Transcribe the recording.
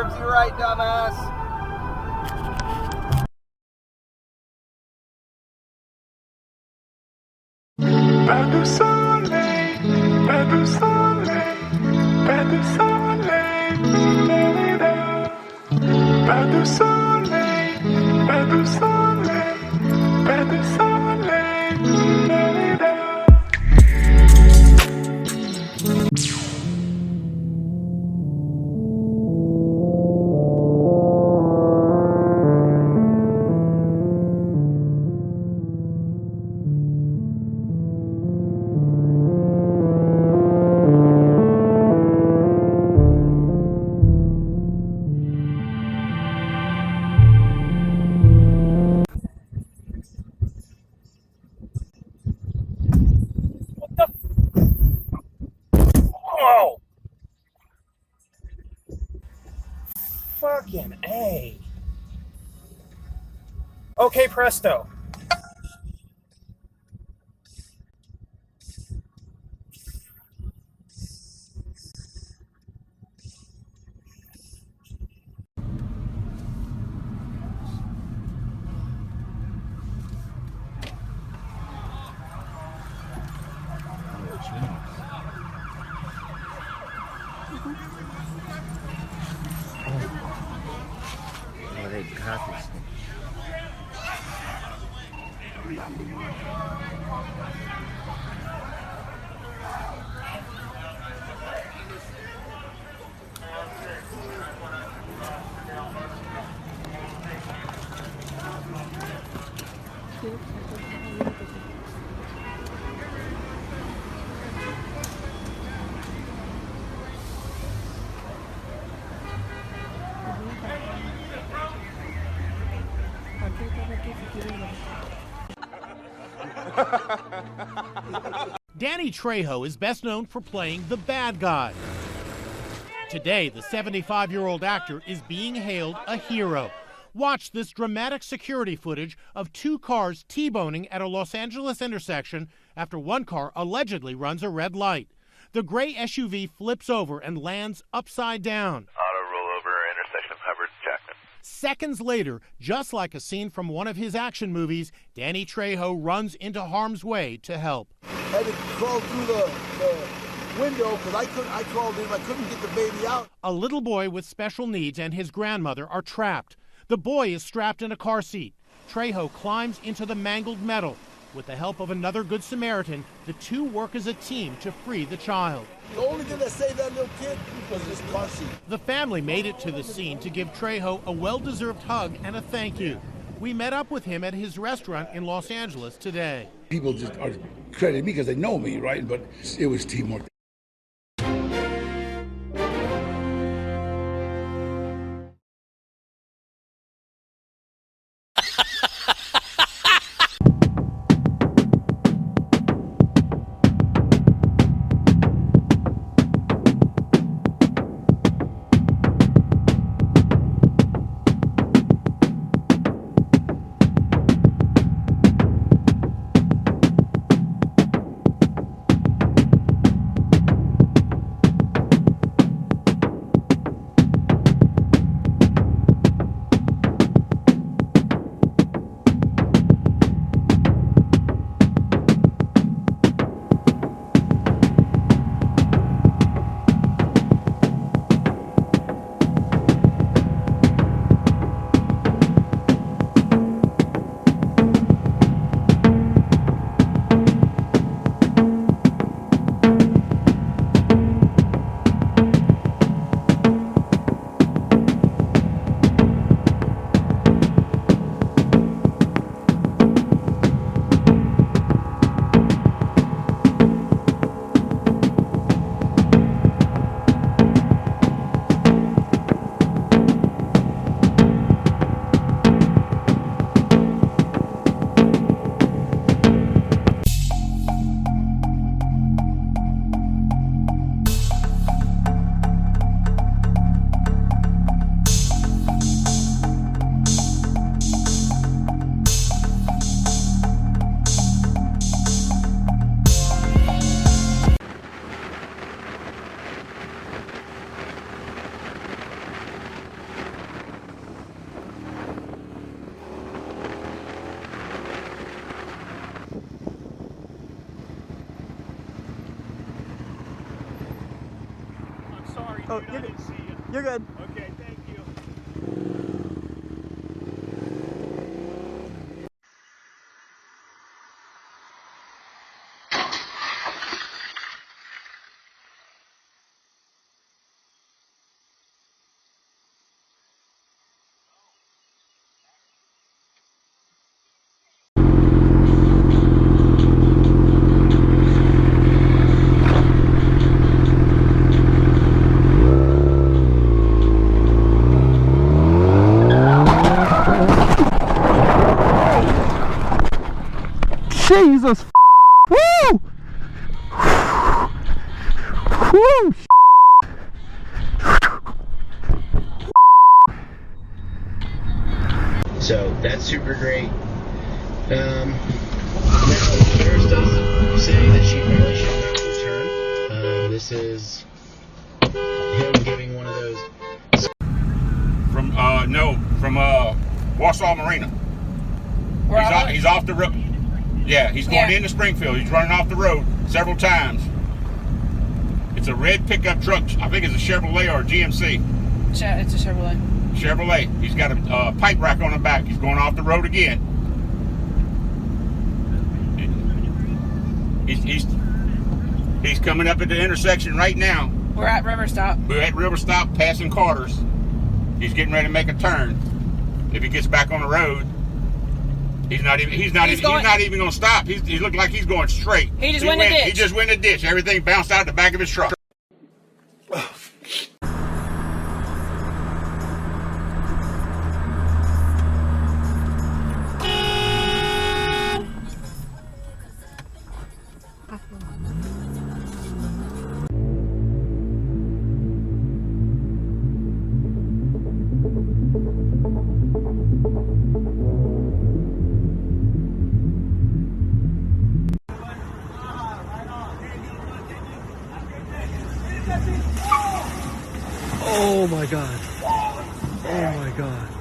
serves you right, dumbass. Pas de soleil, pas de soleil, pas de soleil, pas de soleil, pas de soleil, pas de soleil. Whoa! Fucking A. Okay, presto. Oh, they got this thing. Danny Trejo is best known for playing the bad guy. Today, the 75-year-old actor is being hailed a hero. Watch this dramatic security footage of two cars T-boning at a Los Angeles intersection after one car allegedly runs a red light. The gray SUV flips over and lands upside down. Auto rollover, intersection of Hubbard, Jackman. Seconds later, just like a scene from one of his action movies, Danny Trejo runs into harm's way to help. I had to crawl through the window because I crawled in. I couldn't get the baby out. A little boy with special needs and his grandmother are trapped. The boy is strapped in a car seat. Trejo climbs into the mangled metal. With the help of another Good Samaritan, the two work as a team to free the child. The only thing that saved that little kid was this car seat. The family made it to the scene to give Trejo a well-deserved hug and a thank you. We met up with him at his restaurant in Los Angeles today. People just are crediting me because they know me, right? But it was teamwork. Oh, you're good. You're good. Okay, thank you. Jesus. Woo! Woo! So that's super great. Now, Paris does say that she probably should not return. This is him giving one of those. From Warsaw Marina. He's off the road. Yeah, he's going into Springfield. He's running off the road several times. It's a red pickup truck. I think it's a Chevrolet or a GMC. It's a Chevrolet. Chevrolet. He's got a pipe rack on the back. He's going off the road again. He's coming up at the intersection right now. We're at River Stop. We're at River Stop, passing Carter's. He's getting ready to make a turn. If he gets back on the road, he's not even going to stop. He looked like he's going straight. He just went in the ditch. He just went in the ditch. Everything bounced out the back of his truck. Oh my God. Oh my God.